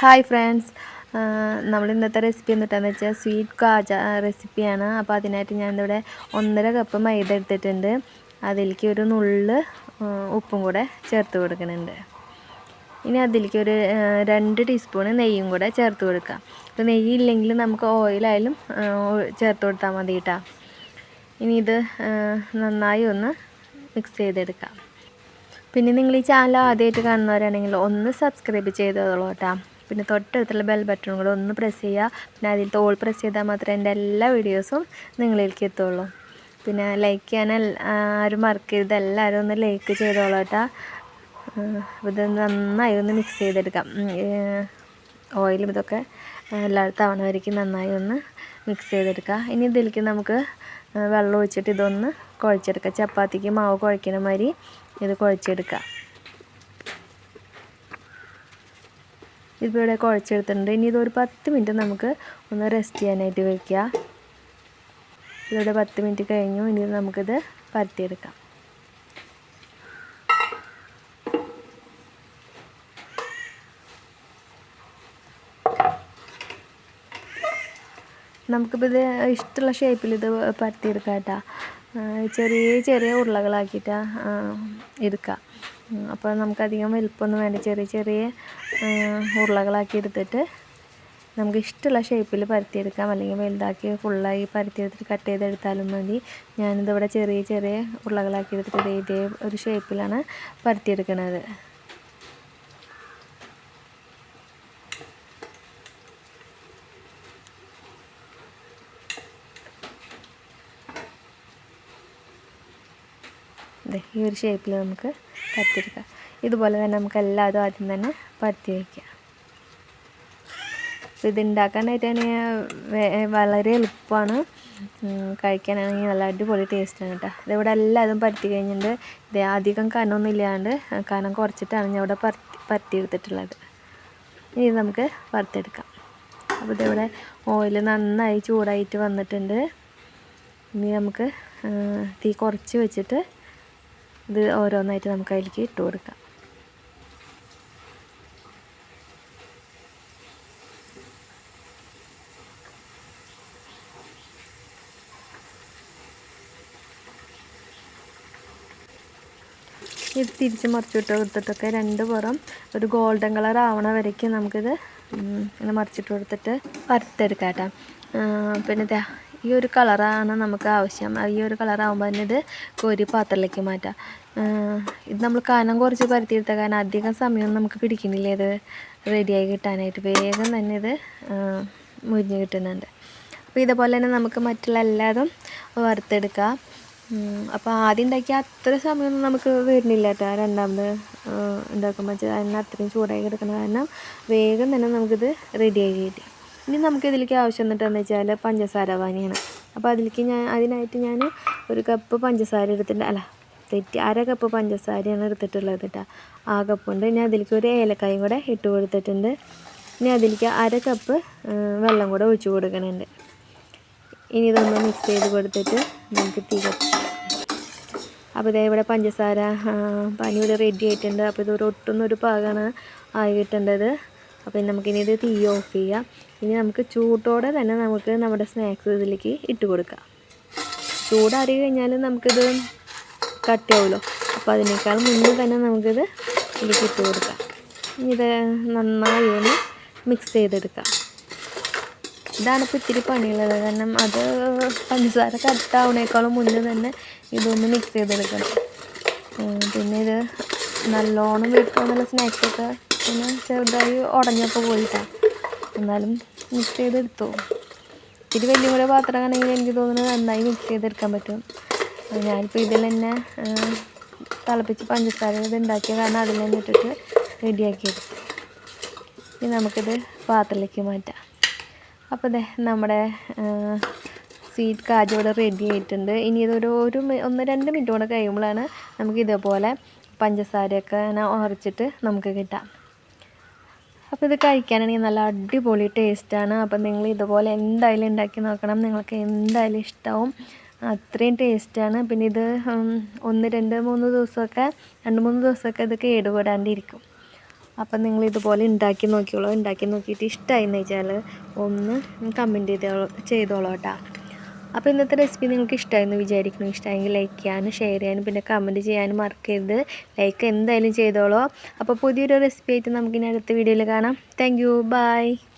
Hi friends, നമ്മൾ ഇന്നത്തെ recipe എന്നിട്ടാന്ന് വെച്ചാൽ സ്വീറ്റ് കാജ റെസിപ്പിയാണ്. അപ്പോൾ അതിനായിട്ട് ഞാനിവിടെ 1.5 കപ്പ് മൈദ എടുത്തിട്ടുണ്ട്. അതിലേക്ക് ഒരു നുള്ള് ഉപ്പും കൂടെ ചേർത്ത് കൊടുക്കുന്നുണ്ട്. ഇനി അതിലേക്ക് ഒരു 2 ടീസ്പൂൺ നെയ്യും കൂടെ ചേർത്ത് കൊടുക്കാം. അപ്പോൾ നെയ്യ് ഇല്ലെങ്കിൽ നമുക്ക് ഓയിലായാലും ചേർത്ത് കൊടുത്താൽ മതി കേട്ടോ. ഇനി ഇത് നന്നായി ഒന്ന് മിക്സ് ചെയ്തെടുക്കാം. പിന്നെ നിങ്ങൾ ഈ ചാനൽ ആദ്യമായിട്ട് കാണുന്നവരാണെങ്കിൽ ഒന്ന് സബ്സ്ക്രൈബ് ചെയ്തോളൂ കേട്ടോ. പിന്നെ തൊട്ടടുത്തുള്ള ബെൽ ബട്ടൺ കൂടെ ഒന്ന് പ്രസ് ചെയ്യുക. പിന്നെ അതിൽ ഓൾ പ്രസ് ചെയ്താൽ മാത്രമേ എൻ്റെ എല്ലാ വീഡിയോസും നിങ്ങളിലേക്ക് എത്തുള്ളൂ. പിന്നെ ലൈക്ക് ചെയ്യാൻ ആരും മറക്കരുത്, എല്ലാവരും ഒന്ന് ലൈക്ക് ചെയ്തോളൂ കേട്ടോ. ഇത് നന്നായി ഒന്ന് മിക്സ് ചെയ്തെടുക്കാം. ഓയിലും ഇതൊക്കെ എല്ലാവരും തവണവരയ്ക്ക് നന്നായി ഒന്ന് മിക്സ് ചെയ്തെടുക്കുക. ഇനി ഇതിലേക്ക് നമുക്ക് വെള്ളം ഒഴിച്ചിട്ട് ഇതൊന്ന് കുഴച്ചെടുക്കുക. ചപ്പാത്തിക്ക് മാവ് കുഴയ്ക്കുന്ന മാതിരി ഇത് കുഴച്ചെടുക്കുക. ഇതിപ്പോൾ ഇവിടെ കുഴച്ചെടുത്തിട്ടുണ്ട്. ഇനി ഇതൊരു 10 മിനിറ്റ് നമുക്ക് ഒന്ന് റെസ്റ്റ് ചെയ്യാനായിട്ട് വയ്ക്കുക. ഇതിവിടെ 10 മിനിറ്റ് കഴിഞ്ഞു. ഇനി നമുക്കിത് പരത്തിയെടുക്കാം. നമുക്കിപ്പോൾ ഇത് ഇഷ്ടമുള്ള ഷേപ്പിൽ ഇത് പരത്തിയെടുക്കാം കേട്ടോ. ചെറിയ ചെറിയ ഉരുളകളാക്കിയിട്ട് എടുക്കുക. അപ്പോൾ നമുക്കധികം വലുപ്പമൊന്നും വേണ്ട. ചെറിയ ചെറിയ ഉരുളകളാക്കി എടുത്തിട്ട് നമുക്ക് ഇഷ്ടമുള്ള ഷേപ്പിൽ പരത്തിയെടുക്കാം. അല്ലെങ്കിൽ വലുതാക്കി ഫുള്ളായി പരത്തിയെടുത്തിട്ട് കട്ട് ചെയ്തെടുത്താലും മതി. ഞാനിതിവിടെ ചെറിയ ചെറിയ ഉരുളകളാക്കി എടുത്തിട്ട് ഇതേ ഒരു ഷേപ്പിലാണ് പരത്തിയെടുക്കുന്നത്. ഈ ഒരു ഷേപ്പിൽ നമുക്ക് പരത്തിയെടുക്കാം. ഇതുപോലെ തന്നെ നമുക്ക് എല്ലാതും ആദ്യം തന്നെ പരത്തി വയ്ക്കാം. ഇതുണ്ടാക്കാനായിട്ട് തന്നെ വളരെ എളുപ്പമാണ്. കഴിക്കാനാണെങ്കിൽ നല്ല അടിപൊളി ടേസ്റ്റാണ് കേട്ടോ. ഇതിവിടെ എല്ലാതും പരത്തി കഴിഞ്ഞിട്ടുണ്ട്. ഇത് അധികം കനമൊന്നും ഇല്ലാണ്ട് കനം കുറച്ചിട്ടാണ് ഞാൻ ഇവിടെ പരത്തിയെടുത്തിട്ടുള്ളത്. ഇനി നമുക്ക് വറുത്തെടുക്കാം. അപ്പോൾ ഇതിവിടെ ഓയിൽ നന്നായി ചൂടായിട്ട് വന്നിട്ടുണ്ട്. ഇനി നമുക്ക് തീ കുറച്ച് വെച്ചിട്ട് ഇത് ഓരോന്നായിട്ട് നമുക്ക് അതിലേക്ക് ഇട്ട് കൊടുക്കാം. ഇത് തിരിച്ച് മറിച്ചിട്ട് കൊടുത്തിട്ടൊക്കെ 2 പുറം ഒരു ഗോൾഡൻ കളർ ആവണ വരയ്ക്കും നമുക്കിത് ഇങ്ങനെ മറിച്ചിട്ട് കൊടുത്തിട്ട് വറുത്തെടുക്കാം കേട്ടോ. പിന്നെ ഈ ഒരു കളറാണ് നമുക്ക് ആവശ്യം. ഈ ഒരു കളറാകുമ്പോൾ തന്നെ ഇത് കോരി പാത്രത്തിലേക്ക് മാറ്റാം. ഇത് നമ്മൾ കനം കുറച്ച് പരത്തിയെടുത്ത കാരണം അധികം സമയം നമുക്ക് പിടിക്കുന്നില്ല ഇത് റെഡിയായി കിട്ടാനായിട്ട്. വേഗം തന്നെ ഇത് മുരിഞ്ഞ് കിട്ടുന്നുണ്ട്. അപ്പോൾ ഇതുപോലെ തന്നെ നമുക്ക് മറ്റുള്ള എല്ലാതും വറുത്തെടുക്കാം. അപ്പോൾ ആദ്യം ഉണ്ടാക്കിയ അത്ര സമയമൊന്നും നമുക്ക് വരുന്നില്ല കേട്ടോ. രണ്ടാമത് ഉണ്ടാക്കുമ്പോൾ അതിന് അത്രയും ചൂടായി കിടക്കുന്ന കാരണം വേഗം തന്നെ നമുക്കിത് റെഡിയായി കിട്ടി. ഇനി നമുക്കിതിലേക്ക് ആവശ്യം എന്നിട്ടെന്ന് വെച്ചാൽ പഞ്ചസാര പാനിയാണ്. അപ്പോൾ അതിനായിട്ട് ഞാൻ 1 കപ്പ് പഞ്ചസാര എടുത്തിട്ടുണ്ട്. അര കപ്പ് പഞ്ചസാരയാണ് എടുത്തിട്ടുള്ളത് കേട്ടോ. ആ കപ്പുണ്ട്. ഇനി അതിലേക്ക് ഒരു ഏലക്കായും കൂടെ ഇട്ട് കൊടുത്തിട്ടുണ്ട്. ഇനി അതിലേക്ക് 1 കപ്പ് വെള്ളം കൂടെ ഒഴിച്ച് കൊടുക്കുന്നുണ്ട്. ഇനി ഇതൊന്ന് മിക്സ് ചെയ്ത് കൊടുത്തിട്ട് നമുക്ക് തീ കത്തിക്കാം. അപ്പോൾ ഇതേ ഇവിടെ പഞ്ചസാര പാനി ഇവിടെ റെഡി ആയിട്ടുണ്ട്. അപ്പോൾ ഇതൊരു ഒട്ടുന്നൊരു പാകമാണ് ആയിട്ടുണ്ടത്. അപ്പോൾ നമുക്കിനി ഇത് തീ ഓഫ് ചെയ്യാം. ഇനി നമുക്ക് ചൂട്ടോടെ തന്നെ നമുക്ക് നമ്മുടെ സ്നാക്സ് ഇതിലേക്ക് ഇട്ട് കൊടുക്കാം. ചൂടാറി കഴിഞ്ഞാൽ നമുക്കിത് കട്ടിയാവുമല്ലോ. അപ്പോൾ അതിനേക്കാൾ മുന്നേ തന്നെ നമുക്കിത് ഇതിലേക്ക് ഇട്ട് കൊടുക്കാം. ഇത് നന്നായി ഒന്ന് മിക്സ് ചെയ്തെടുക്കാം. ഇതാണ് ഇപ്പോൾ ഇത്തിരി പണിയുള്ളത്. കാരണം അത് പഞ്ചസാര കട്ടാവുന്നേക്കാളും മുന്നേ തന്നെ ഇതൊന്ന് മിക്സ് ചെയ്തെടുക്കണം. പിന്നെ ഇത് നല്ലോണം വീട്ടിൽ സ്നാക്സൊക്കെ പിന്നെ ചെറുതായി ഉടഞ്ഞപ്പോൾ പോയിട്ടാണ്. എന്നാലും മിക്സ് ചെയ്തെടുത്തു. ഇത്തിരി വലിയ കൂടെ പാത്രമാണെങ്കിൽ എനിക്ക് തോന്നുന്നത് നന്നായി മിക്സ് ചെയ്തെടുക്കാൻ പറ്റും. ഞാനിപ്പോൾ ഇതിൽ തന്നെ തിളപ്പിച്ച് പഞ്ചസാര ഇത് ഉണ്ടാക്കിയ കാരണം അതിൽ തന്നെ ഇട്ടിട്ട് റെഡിയാക്കിയെടുത്തു. ഇനി നമുക്കിത് പാത്രത്തിലേക്ക് മാറ്റാം. അപ്പോൾ നമ്മുടെ സ്വീറ്റ് കാജു ഇവിടെ റെഡി ആയിട്ടുണ്ട്. ഇനി ഇതൊരു 1-2 മിനിറ്റ് കൂടെ കഴിയുമ്പോഴാണ് നമുക്ക് ഇതേപോലെ പഞ്ചസാരയൊക്കെ ഇങ്ങനെ ഉറച്ചിട്ട് നമുക്ക് കിട്ടാം. അപ്പോൾ ഇത് കഴിക്കാനാണെങ്കിൽ നല്ല അടിപൊളി ടേസ്റ്റാണ്. അപ്പോൾ നിങ്ങൾ ഇതുപോലെ എന്തായാലും ഉണ്ടാക്കി നോക്കണം. നിങ്ങൾക്ക് എന്തായാലും ഇഷ്ടമാവും. അത്രയും ടേസ്റ്റാണ്. പിന്നെ ഇത് 1-2-3 ദിവസമൊക്കെ 2-3 ദിവസമൊക്കെ ഇത് കേടുകൂടാണ്ടിരിക്കും. അപ്പം നിങ്ങൾ ഇതുപോലെ ഉണ്ടാക്കി നോക്കിയോളൂ. ഉണ്ടാക്കി നോക്കിയിട്ട് ഇഷ്ടമായി എന്ന് വെച്ചാൽ ഒന്ന് കമൻറ്റ് ചെയ്തോളൂ കേട്ടോ. അപ്പോൾ ഇന്നത്തെ റെസിപ്പി നിങ്ങൾക്ക് ഇഷ്ടമായെന്ന് വിചാരിക്കുന്നു. ഇഷ്ടമായെങ്കിൽ ലൈക്ക് ചെയ്യാനും ഷെയർ ചെയ്യാനും പിന്നെ കമൻറ്റ് ചെയ്യാനും മറക്കരുത്. ലൈക്ക് എന്തായാലും ചെയ്തോളൂ. അപ്പോൾ പുതിയൊരു റെസിപ്പി ആയിട്ട് നമുക്കിനി അടുത്ത വീഡിയോയിൽ കാണാം. Thank you. ബൈ.